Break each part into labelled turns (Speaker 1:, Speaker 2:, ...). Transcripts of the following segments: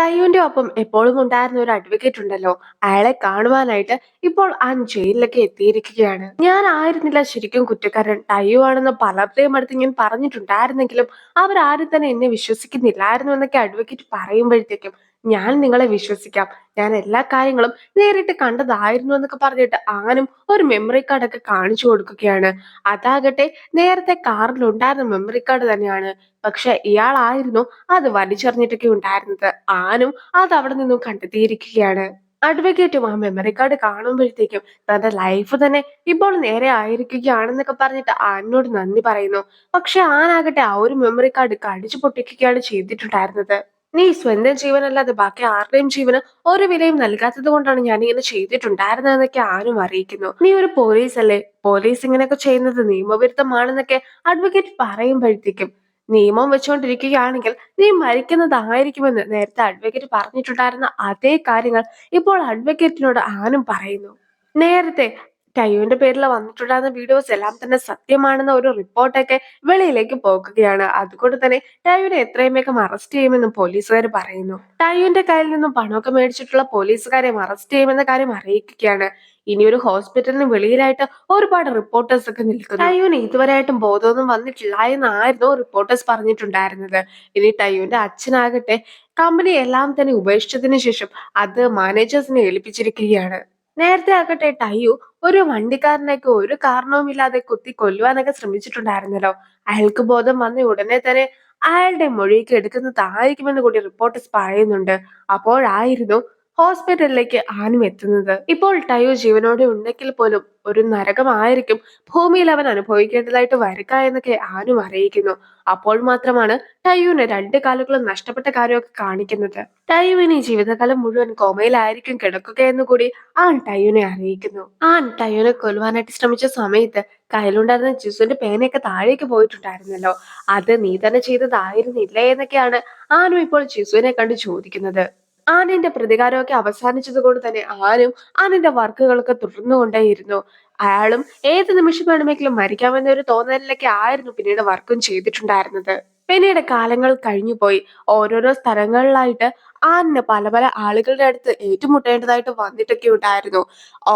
Speaker 1: ടൈയുവിന്റെ ഒപ്പം എപ്പോഴും ഉണ്ടായിരുന്ന ഒരു അഡ്വക്കേറ്റ് ഉണ്ടല്ലോ, അയാളെ കാണുവാനായിട്ട് ഇപ്പോൾ ആൻ ജയിലിലൊക്കെ എത്തിയിരിക്കുകയാണ്. ഞാൻ ആയിരുന്നില്ല ശരിക്കും കുറ്റക്കാരൻ, ടൈയു ആണെന്ന് പലരുടെയും അടുത്ത് ഞാൻ പറഞ്ഞിട്ടുണ്ടായിരുന്നെങ്കിലും അവരാരും തന്നെ എന്നെ വിശ്വസിക്കുന്നില്ലായിരുന്നു എന്നൊക്കെ അഡ്വക്കേറ്റ് പറയുമ്പോഴത്തേക്കും ഞാൻ നിങ്ങളെ വിശ്വസിക്കാം, ഞാൻ എല്ലാ കാര്യങ്ങളും നേരിട്ട് കണ്ടതായിരുന്നു എന്നൊക്കെ പറഞ്ഞിട്ട് ആനും ഒരു മെമ്മറി കാർഡൊക്കെ കാണിച്ചു കൊടുക്കുകയാണ്. അതാകട്ടെ നേരത്തെ കാറിൽ ഉണ്ടായിരുന്ന മെമ്മറി കാർഡ് തന്നെയാണ്. പക്ഷെ ഇയാളായിരുന്നു അത് വലിച്ചെറിഞ്ഞിട്ടൊക്കെ ഉണ്ടായിരുന്നത്. ആനും അത് അവിടെ നിന്നും കണ്ടെത്തിയിരിക്കുകയാണ്. അഡ്വക്കേറ്റും ആ മെമ്മറി കാർഡ് കാണുമ്പോഴത്തേക്കും തന്റെ ലൈഫ് തന്നെ ഇപ്പോൾ നേരെ ആയിരിക്കുകയാണെന്നൊക്കെ പറഞ്ഞിട്ട് ആനിനോട് നന്ദി പറയുന്നു. പക്ഷെ ആനാകട്ടെ ആ ഒരു മെമ്മറി കാർഡ് കടിച്ചു പൊട്ടിക്കുകയാണ് ചെയ്തിട്ടുണ്ടായിരുന്നത്. നീ സ്വന്തം ജീവനല്ലാതെ ബാക്കി ആരുടെയും ജീവന് ഒരു വിലയും നൽകാത്തത് കൊണ്ടാണ് ഞാൻ ഇങ്ങനെ ചെയ്തിട്ടുണ്ടായിരുന്നതെന്നൊക്കെ ആനും അറിയിക്കുന്നു. നീ ഒരു പോലീസ് അല്ലേ, പോലീസ് ഇങ്ങനെയൊക്കെ ചെയ്യുന്നത് നിയമവിരുദ്ധമാണെന്നൊക്കെ അഡ്വക്കേറ്റ് പറയുമ്പോഴത്തേക്കും നിയമം വെച്ചുകൊണ്ടിരിക്കുകയാണെങ്കിൽ നീ മരിക്കുന്നതായിരിക്കുമെന്ന് നേരത്തെ അഡ്വക്കേറ്റ് പറഞ്ഞിട്ടുണ്ടായിരുന്ന അതേ കാര്യങ്ങൾ ഇപ്പോൾ അഡ്വക്കേറ്റിനോട് ആനും പറയുന്നു. നേരത്തെ ടൈയുവിന്റെ പേരിൽ വന്നിട്ടുണ്ടായിരുന്ന വീഡിയോസ് എല്ലാം തന്നെ സത്യമാണെന്ന ഒരു റിപ്പോർട്ടൊക്കെ വെളിയിലേക്ക് പോകുകയാണ്. അതുകൊണ്ട് തന്നെ ടൈയുവിനെ എത്രയും വേഗം അറസ്റ്റ് ചെയ്യുമെന്ന് പോലീസുകാർ പറയുന്നു. ടൈയുവിന്റെ കയ്യിൽ നിന്നും പണമൊക്കെ മേടിച്ചിട്ടുള്ള പോലീസുകാരെ അറസ്റ്റ് ചെയ്യുമെന്ന കാര്യം അറിയിക്കുകയാണ്. ഇനി ഒരു ഹോസ്പിറ്റലിന് വെളിയിലായിട്ട് ഒരുപാട് റിപ്പോർട്ടേഴ്സ് ഒക്കെ നിൽക്കുന്നു. ടൈയുവിന് ഇതുവരെയായിട്ടും ബോധമൊന്നും വന്നിട്ടില്ല എന്നായിരുന്നു റിപ്പോർട്ടേഴ്സ് പറഞ്ഞിട്ടുണ്ടായിരുന്നത്. ഇനി ടൈയുവിന്റെ അച്ഛനാകട്ടെ കമ്പനി എല്ലാം തന്നെ ഉപേക്ഷിച്ചതിന് ശേഷം അത് മാനേജേഴ്സിനെ ഏൽപ്പിച്ചിരിക്കുകയാണ്. നേരത്തെ ആകട്ടെ ടൈയു ഒരു വണ്ടിക്കാരനെയൊക്കെ ഒരു കാരണവുമില്ലാതെ കുത്തി കൊല്ലുവാനൊക്കെ ശ്രമിച്ചിട്ടുണ്ടായിരുന്നല്ലോ. അയാൾക്ക് ബോധം വന്ന ഉടനെ തന്നെ അയാളുടെ മൊഴിയൊക്കെ എടുക്കുന്നതായിരിക്കുമെന്ന് കൂടി റിപ്പോർട്ടേഴ്സ് പറയുന്നുണ്ട്. അപ്പോഴായിരുന്നു ഹോസ്പിറ്റലിലേക്ക് ആനും എത്തുന്നത്. ഇപ്പോൾ ടൈയു ജീവനോടെ ഉണ്ടെങ്കിൽ പോലും ഒരു നരകമായിരിക്കും ഭൂമിയിൽ അവൻ അനുഭവിക്കേണ്ടതായിട്ട് വരിക എന്നൊക്കെ ആനും അറിയിക്കുന്നു. അപ്പോൾ മാത്രമാണ് ടൈയുവിന് രണ്ട് കാലുകളും നഷ്ടപ്പെട്ട കാര്യമൊക്കെ കാണിക്കുന്നത്. ടൈയുവിന് ഈ ജീവിതകാലം മുഴുവൻ കോമയിലായിരിക്കും കിടക്കുക എന്ന് കൂടി ആൻ ടൈയുവിനെ അറിയിക്കുന്നു. ആൻ ടൈയുവിനെ കൊല്ലുവാനായിട്ട് ശ്രമിച്ച സമയത്ത് കയ്യിലുണ്ടായിരുന്ന ജിസുവിന്റെ പേനയൊക്കെ താഴേക്ക് പോയിട്ടുണ്ടായിരുന്നല്ലോ, അത് നീ തന്നെ ചെയ്തതായിരുന്നില്ലേ എന്നൊക്കെയാണ് ആനും ഇപ്പോൾ ജിസുവിനെ കണ്ട് ചോദിക്കുന്നത്. ആനിന്റെ പ്രതികാരമൊക്കെ അവസാനിച്ചത് കൊണ്ട് തന്നെ ആനും ആനിന്റെ വർക്കുകളൊക്കെ തുടർന്നുകൊണ്ടേയിരുന്നു. അയാളും ഏത് നിമിഷം വേണമെങ്കിലും മരിക്കാമെന്ന ഒരു തോന്നലിലൊക്കെ ആയിരുന്നു പിന്നീട് വർക്കും ചെയ്തിട്ടുണ്ടായിരുന്നത്. പിന്നീട് കാലങ്ങൾ കഴിഞ്ഞു പോയി. ഓരോരോ സ്ഥലങ്ങളിലായിട്ട് ആനിന് പല പല ആളുകളുടെ അടുത്ത് ഏറ്റുമുട്ടേണ്ടതായിട്ട് വന്നിട്ടൊക്കെ ഉണ്ടായിരുന്നു.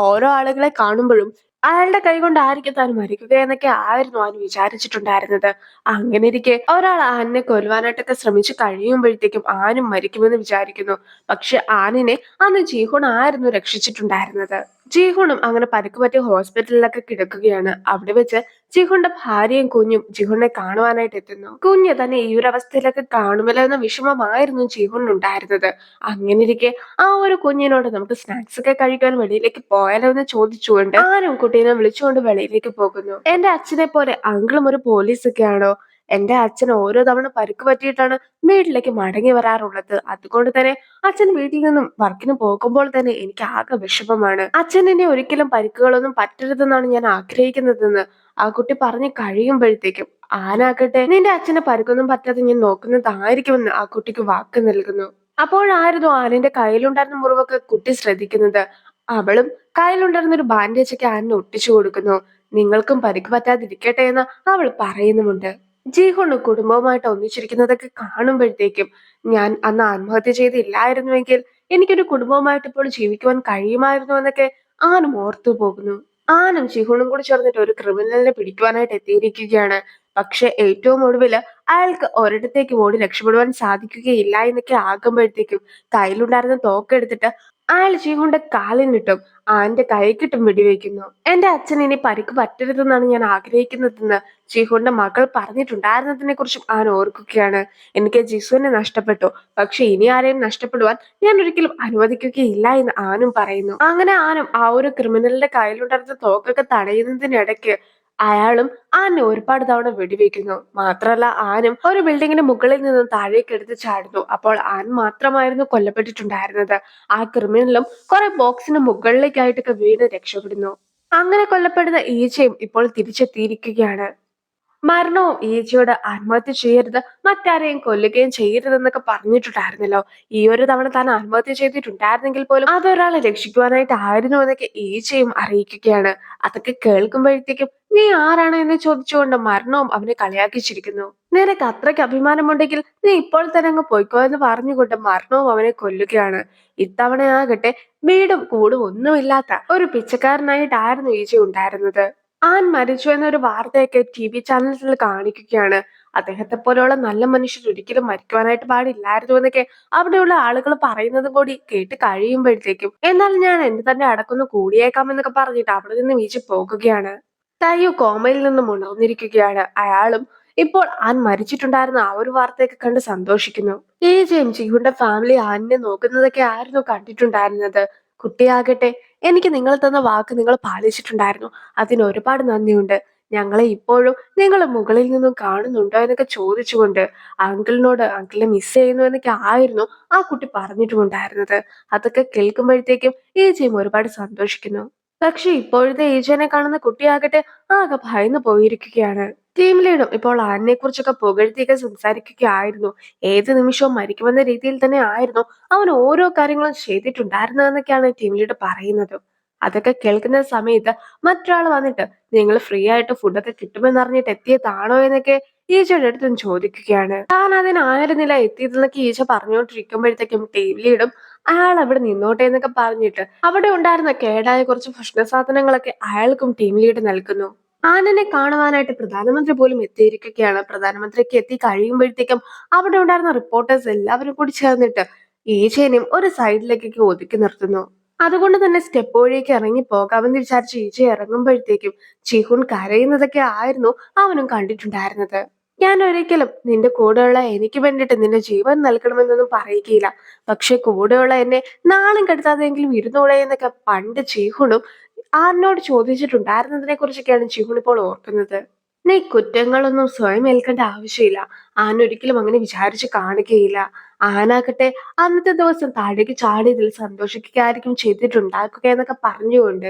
Speaker 1: ഓരോ ആളുകളെ കാണുമ്പോഴും അയാളുടെ കൈ കൊണ്ടായിരിക്കും താൻ മരിക്കുക എന്നൊക്കെ ആയിരുന്നു ആൻ വിചാരിച്ചിട്ടുണ്ടായിരുന്നത്. അങ്ങനെ ഇരിക്കെ ഒരാൾ ആനിനെ കൊല്ലുവാനായിട്ടൊക്കെ ശ്രമിച്ചു കഴിയുമ്പോഴത്തേക്കും ആനും മരിക്കുമെന്ന് വിചാരിക്കുന്നു. പക്ഷെ ആനിനെ അന്ന് ജീഹുൺ ആയിരുന്നു രക്ഷിച്ചിട്ടുണ്ടായിരുന്നത്. ജീഹുണും അങ്ങനെ പരിക്ക് പറ്റിയ ഹോസ്പിറ്റലിലൊക്കെ കിടക്കുകയാണ്. അവിടെ വെച്ച് ജിഹുന്റെ ഭാര്യയും കുഞ്ഞും ജിഹുണിനെ കാണുവാനായിട്ട് എത്തുന്നു. കുഞ്ഞ് തന്നെ ഈ ഒരു അവസ്ഥയിലൊക്കെ കാണുമല്ലോ എന്ന വിഷമമായിരുന്നു ജിഹുണിനുണ്ടായിരുന്നത്. അങ്ങനെ ഇരിക്കെ ആ ഒരു കുഞ്ഞിനോട് നമുക്ക് സ്നാക്സ് ഒക്കെ കഴിക്കാൻ വെളിയിലേക്ക് പോയാലോ എന്ന് ചോദിച്ചുകൊണ്ട് ആരും കുട്ടീനെ വിളിച്ചുകൊണ്ട് വെളിയിലേക്ക് പോകുന്നു. എന്റെ അച്ഛനെ പോലെ അങ്കിളും ഒരു പോലീസ് ഒക്കെയാണോ? എന്റെ അച്ഛൻ ഓരോ തവണ പരിക്ക് പറ്റിയിട്ടാണ് വീട്ടിലേക്ക് മടങ്ങി വരാറുള്ളത്. അതുകൊണ്ട് തന്നെ അച്ഛൻ വീട്ടിൽ നിന്നും വർക്കിന് പോകുമ്പോൾ തന്നെ എനിക്ക് ആകെ വിഷമമാണ്. അച്ഛൻ എന്നെ ഒരിക്കലും പരിക്കുകളൊന്നും പറ്റരുതെന്നാണ് ഞാൻ ആഗ്രഹിക്കുന്നതെന്ന് ആ കുട്ടി പറഞ്ഞു കഴിയുമ്പോഴത്തേക്കും ആനാകട്ടെ നിന്റെ അച്ഛനെ പരിക്കൊന്നും പറ്റാതെ ഞാൻ നോക്കുന്നതായിരിക്കുമെന്ന് ആ കുട്ടിക്ക് വാക്ക് നൽകുന്നു. അപ്പോഴായിരുന്നു ആനിന്റെ കയ്യിലുണ്ടായിരുന്ന മുറിവൊക്കെ കുട്ടി ശ്രദ്ധിക്കുന്നത്. അവളും കയ്യിലുണ്ടായിരുന്ന ഒരു ബാൻഡേജ് ഒക്കെ ആനിന് ഒട്ടിച്ചു കൊടുക്കുന്നു. നിങ്ങൾക്കും പരിക്ക് പറ്റാതിരിക്കട്ടെ എന്ന് അവൾ പറയുന്നുമുണ്ട്. ജീഹുണ് കുടുംബവുമായിട്ട് ഒന്നിച്ചിരിക്കുന്നതൊക്കെ കാണുമ്പോഴത്തേക്കും ഞാൻ അന്ന് ആത്മഹത്യ ചെയ്തില്ലായിരുന്നുവെങ്കിൽ എനിക്കൊരു കുടുംബവുമായിട്ട് ഇപ്പോൾ ജീവിക്കുവാൻ കഴിയുമായിരുന്നു എന്നൊക്കെ ആനും ഓർത്തു പോകുന്നു. ആനും ജിഹുണും കൂടി ചേർന്നിട്ട് ഒരു ക്രിമിനലിനെ പിടിക്കുവാനായിട്ട് എത്തിയിരിക്കുകയാണ്. പക്ഷെ ഏറ്റവും ഒടുവില് അയാൾക്ക് ഒരിടത്തേക്ക് ഓടി രക്ഷപ്പെടുവാൻ സാധിക്കുകയില്ല എന്നൊക്കെ ആകുമ്പോഴത്തേക്കും കയ്യിലുണ്ടായിരുന്ന തോക്കെടുത്തിട്ട് അയാൾ ജീഹുന്റെ കാലിനിട്ടും ആന്റെ കൈക്കിട്ടും വെടിവെക്കുന്നു. എന്റെ അച്ഛൻ ഇനി പരിക്ക് പറ്റരുതെന്നാണ് ഞാൻ ആഗ്രഹിക്കുന്നതെന്ന് ജിഹുന്റെ മകൾ പറഞ്ഞിട്ടുണ്ടായിരുന്നതിനെ കുറിച്ചും ആൻ ഓർക്കുകയാണ്. എനിക്ക് ജിസുവിനെ നഷ്ടപ്പെട്ടു, പക്ഷെ ഇനി ആരെയും നഷ്ടപ്പെടുവാൻ ഞാൻ ഒരിക്കലും അനുവദിക്കുകയില്ല എന്ന് ആനും പറയുന്നു. അങ്ങനെ ആനും ആ ഒരു ക്രിമിനലിന്റെ കയ്യിലുണ്ടായിരുന്ന തോക്കൊക്കെ തടയുന്നതിനിടയ്ക്ക് അയാളും ആനെ ഒരുപാട് തവണ വെടിവെക്കുന്നു. മാത്രമല്ല ആനും ഒരു ബിൽഡിങ്ങിന്റെ മുകളിൽ നിന്നും താഴേക്ക് എടുത്ത് ചാടുന്നു. അപ്പോൾ ആൻ മാത്രമായിരുന്നു കൊല്ലപ്പെട്ടിട്ടുണ്ടായിരുന്നത്. ആ ക്രിമിനലും കുറെ ബോക്സിന് മുകളിലേക്കായിട്ടൊക്കെ വീണ് രക്ഷപ്പെടുന്നു. അങ്ങനെ കൊല്ലപ്പെടുന്ന ഈച്ചയും ഇപ്പോൾ തിരിച്ചെത്തിയിരിക്കുകയാണ്. മരണവും ഈച്ചയോട് ആത്മഹത്യ ചെയ്യരുത്, മറ്റാരെയും കൊല്ലുകയും ചെയ്യരുതെന്നൊക്കെ പറഞ്ഞിട്ടുണ്ടായിരുന്നല്ലോ. ഈ ഒരു തവണ താൻ ആത്മഹത്യ ചെയ്തിട്ടുണ്ടായിരുന്നെങ്കിൽ പോലും അതൊരാളെ രക്ഷിക്കുവാനായിട്ടായിരുന്നു എന്നൊക്കെ ഈച്ചയും അറിയിക്കുകയാണ്. അതൊക്കെ കേൾക്കുമ്പോഴത്തേക്കും നീ ആരാണ് എന്ന് ചോദിച്ചുകൊണ്ട് മരണവും അവനെ കളിയാക്കി ചിരിക്കുന്നു. നിനക്ക് അത്രയ്ക്ക് അഭിമാനമുണ്ടെങ്കിൽ നീ ഇപ്പോൾ തന്നെ അങ്ങ് പൊയ്ക്കോ എന്ന് പറഞ്ഞുകൊണ്ട് മരണവും അവനെ കൊല്ലുകയാണ്. ഇത്തവണയാകട്ടെ വീടും കൂടും ഒന്നുമില്ലാത്ത ഒരു പിച്ചക്കാരനായിട്ടായിരുന്നു ഈച്ച ഉണ്ടായിരുന്നത്. ആൻ മരിച്ചു എന്നൊരു വാർത്തയൊക്കെ TV ചാനൽസിൽ കാണിക്കുകയാണ്. അദ്ദേഹത്തെ പോലെയുള്ള നല്ല മനുഷ്യർ ഒരിക്കലും മരിക്കുവാനായിട്ട് പാടില്ലായിരുന്നു എന്നൊക്കെ അവിടെയുള്ള ആളുകൾ പറയുന്നത് കൂടി കേട്ട് കഴിയുമ്പോഴത്തേക്കും എന്നാൽ ഞാൻ എന്റെ തന്നെ അടക്കൊന്ന് കൂടിയേക്കാം എന്നൊക്കെ പറഞ്ഞിട്ട് അവിടെ നിന്ന് വീഴ്ച പോകുകയാണ്. തയ്യോ കോമയിൽ നിന്നും ഉണർന്നിരിക്കുകയാണ്. അയാളും ഇപ്പോൾ ആൻ മരിച്ചിട്ടുണ്ടായിരുന്ന ആ ഒരു വാർത്തയൊക്കെ കണ്ട് സന്തോഷിക്കുന്നു. ജിയുടെ ഫാമിലി ആനിനെ നോക്കുന്നതൊക്കെ ആയിരുന്നു കണ്ടിട്ടുണ്ടായിരുന്നത്. കുട്ടിയാകട്ടെ, എനിക്ക് നിങ്ങൾ തന്ന വാക്ക് നിങ്ങൾ പാലിച്ചിട്ടുണ്ടായിരുന്നു. അതിന് ഒരുപാട് നന്ദിയുണ്ട്. ഞങ്ങളെ ഇപ്പോഴും നിങ്ങൾ മുകളിൽ നിന്നും കാണുന്നുണ്ടോ എന്നൊക്കെ ചോദിച്ചുകൊണ്ട് അങ്കിളിനെ മിസ് ചെയ്യുന്നു എന്നൊക്കെ ആയിരുന്നു ആ കുട്ടി പറഞ്ഞിട്ടുമുണ്ടായിരുന്നത്. അതൊക്കെ കേൾക്കുമ്പോഴത്തേക്കും ജിയും ഒരുപാട് സന്തോഷിക്കുന്നു. പക്ഷെ ഇപ്പോഴത്തെ ഏജനെ കാണുന്ന കുട്ടിയാകട്ടെ ആകെ ഭയന്നു പോയിരിക്കുകയാണ്. ടീം ലീഡും ഇപ്പോൾ ആനിനെ കുറിച്ചൊക്കെ പുകഴ്ത്തിയൊക്കെ സംസാരിക്കുകയായിരുന്നു. ഏത് നിമിഷവും മരിക്കുമെന്ന രീതിയിൽ തന്നെ ആയിരുന്നു അവൻ ഓരോ കാര്യങ്ങളും ചെയ്തിട്ടുണ്ടായിരുന്നതെന്നൊക്കെയാണ് ടീം ലീഡ് പറയുന്നത്. അതൊക്കെ കേൾക്കുന്ന സമയത്ത് മറ്റൊരാൾ വന്നിട്ട് നിങ്ങൾ ഫ്രീ ആയിട്ട് ഫുഡൊക്കെ കിട്ടുമെന്നറിഞ്ഞിട്ട് എത്തിയതാണോ എന്നൊക്കെ ഈച്ചയുടെ അടുത്തും ചോദിക്കുകയാണ്. താൻ അതിനായിരുന്നില്ല എത്തിയതെന്നൊക്കെ ഈച്ച പറഞ്ഞുകൊണ്ടിരിക്കുമ്പോഴത്തേക്കും ടീം ലീഡും അയാൾ അവിടെ നിന്നോട്ടെ എന്നൊക്കെ പറഞ്ഞിട്ട് അവിടെ ഉണ്ടായിരുന്ന കേടായ കുറച്ച് ഭക്ഷണ സാധനങ്ങളൊക്കെ അയാൾക്കും ടീം ലീഡ് നൽകുന്നു. ആനനെ കാണുവാനായിട്ട് പ്രധാനമന്ത്രി പോലും എത്തിയിരിക്കുകയാണ്. പ്രധാനമന്ത്രിക്ക് എത്തി കഴിയുമ്പോഴത്തേക്കും അവിടെ ഉണ്ടായിരുന്ന റിപ്പോർട്ടേഴ്സ് എല്ലാവരും കൂടി ചേർന്നിട്ട് ഈച്ചേനെയും ഒരു സൈഡിലേക്കൊക്കെ ഒതുക്കി നിർത്തുന്നു. അതുകൊണ്ട് തന്നെ സ്റ്റെപ്പ് വഴിയൊക്കെ ഇറങ്ങി പോകാമെന്ന് വിചാരിച്ച് ഈച്ച ഇറങ്ങുമ്പോഴത്തേക്കും ചിഹുൻ കരയുന്നതൊക്കെ ആയിരുന്നു അവനും കണ്ടിട്ടുണ്ടായിരുന്നത്. ഞാൻ ഒരിക്കലും നിന്റെ കൂടെയുള്ള എനിക്ക് വേണ്ടിയിട്ട് നിന്റെ ജീവൻ നൽകണമെന്നൊന്നും പറയുകയില്ല. പക്ഷെ കൂടെയുള്ള എന്നെ നാളും കെടുത്താതെങ്കിലും ഇരുന്നൂടെ എന്നൊക്കെ പണ്ട് ചീഹുണും ആറിനോട് ചോദിച്ചിട്ടുണ്ടായിരുന്നതിനെ കുറിച്ചൊക്കെയാണ് ചിഹുൺ ഇപ്പോൾ ഓർക്കുന്നത്. നീ കുറ്റങ്ങളൊന്നും സ്വയം ഏൽക്കേണ്ട ആവശ്യമില്ല. ആന ഒരിക്കലും അങ്ങനെ വിചാരിച്ച് കാണുകയില്ല. ആനാകട്ടെ അന്നത്തെ ദിവസം താഴേക്ക് ചാടിയതിൽ സന്തോഷിക്കുകയായിരിക്കും ചെയ്തിട്ടുണ്ടാക്കുക എന്നൊക്കെ പറഞ്ഞുകൊണ്ട്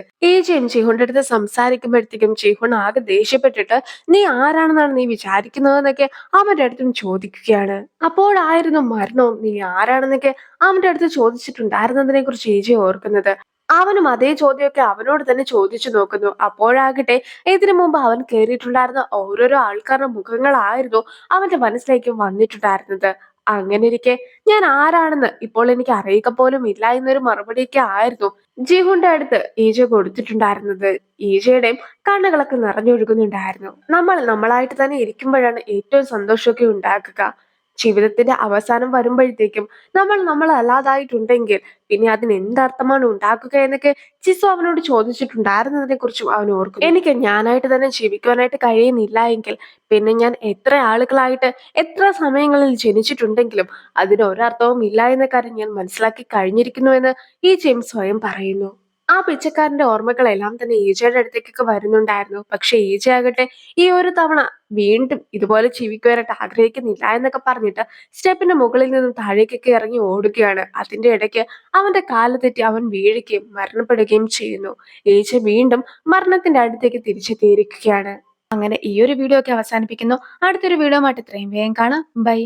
Speaker 1: ചിഹുന്റെ അടുത്ത് സംസാരിക്കുമ്പോഴത്തേക്കും ചിഹുൺ ആകെ ദേഷ്യപ്പെട്ടിട്ട് നീ ആരാണെന്നാണ് നീ വിചാരിക്കുന്നതെന്നൊക്കെ അവന്റെ അടുത്തും ചോദിക്കുകയാണ്. അപ്പോഴായിരുന്നു മരണവും നീ ആരാണെന്നൊക്കെ അവന്റെ അടുത്ത് ചോദിച്ചിട്ടുണ്ടായിരുന്നതിനെ കുറിച്ച് ഈജെ ഓർക്കുന്നത്. അവനും അതേ ചോദ്യമൊക്കെ അവനോട് തന്നെ ചോദിച്ചു നോക്കുന്നു. അപ്പോഴാകട്ടെ ഇതിനു മുമ്പ് അവൻ കേറിയിട്ടുണ്ടായിരുന്ന ഓരോരോ ആൾക്കാരുടെ മുഖങ്ങളായിരുന്നു അവന്റെ മനസ്സിലേക്ക് വന്നിട്ടുണ്ടായിരുന്നത്. അങ്ങനെ ഇരിക്കെ ഞാൻ ആരാണെന്ന് ഇപ്പോൾ എനിക്ക് അറിയുക പോലും ഇല്ല എന്നൊരു മറുപടിയൊക്കെ ആയിരുന്നു ജീഹുന്റെ അടുത്ത് ഈജ കൊടുത്തിട്ടുണ്ടായിരുന്നത്. ഈജയുടെയും കണ്ണുകളൊക്കെ നിറഞ്ഞൊഴുകുന്നുണ്ടായിരുന്നു. നമ്മൾ നമ്മളായിട്ട് തന്നെ ഇരിക്കുമ്പോഴാണ് ഏറ്റവും സന്തോഷമൊക്കെ ഉണ്ടാക്കുക. ജീവിതത്തിന്റെ അവസാനം വരുമ്പോഴത്തേക്കും നമ്മൾ അല്ലാതായിട്ടുണ്ടെങ്കിൽ പിന്നെ അതിന് എന്തർത്ഥമാണ് ഉണ്ടാക്കുക എന്നൊക്കെ ചിസു അവനോട് ചോദിച്ചിട്ടുണ്ടായിരുന്നതിനെ കുറിച്ചും അവൻ ഓർക്കുന്നു. എനിക്ക് ഞാനായിട്ട് തന്നെ ജീവിക്കുവാനായിട്ട് കഴിയുന്നില്ല എങ്കിൽ പിന്നെ ഞാൻ എത്ര ആളുകളായിട്ട് എത്ര സമയങ്ങളിൽ ജനിച്ചിട്ടുണ്ടെങ്കിലും അതിന് ഒരർത്ഥവും ഇല്ല എന്ന കാര്യം ഞാൻ മനസ്സിലാക്കി കഴിഞ്ഞിരിക്കുന്നു എന്ന് ഈ ജെയിംസ് സ്വയം പറയുന്നു. ആ പിച്ചക്കാരന്റെ ഓർമ്മകളെല്ലാം തന്നെ ഈജയുടെ അടുത്തേക്കൊക്കെ വരുന്നുണ്ടായിരുന്നു. പക്ഷെ ഈജ ആകട്ടെ ഈ ഒരു തവണ വീണ്ടും ഇതുപോലെ ജീവിക്കുവാനായിട്ട് ആഗ്രഹിക്കുന്നില്ല എന്നൊക്കെ പറഞ്ഞിട്ട് സ്റ്റെപ്പിന്റെ മുകളിൽ നിന്നും താഴേക്കൊക്കെ ഇറങ്ങി ഓടുകയാണ്. അതിന്റെ ഇടയ്ക്ക് അവന്റെ കാല് തെറ്റി അവൻ വീഴുകയും മരണപ്പെടുകയും ചെയ്യുന്നു. ഈജ വീണ്ടും മരണത്തിന്റെ അടുത്തേക്ക് തിരിച്ചെത്തിയിരിക്കുകയാണ്. അങ്ങനെ ഈ ഒരു വീഡിയോ ഒക്കെ അവസാനിപ്പിക്കുന്നു. അടുത്തൊരു വീഡിയോ ആയിട്ട് ഇത്രയും വേഗം കാണാം. ബൈ.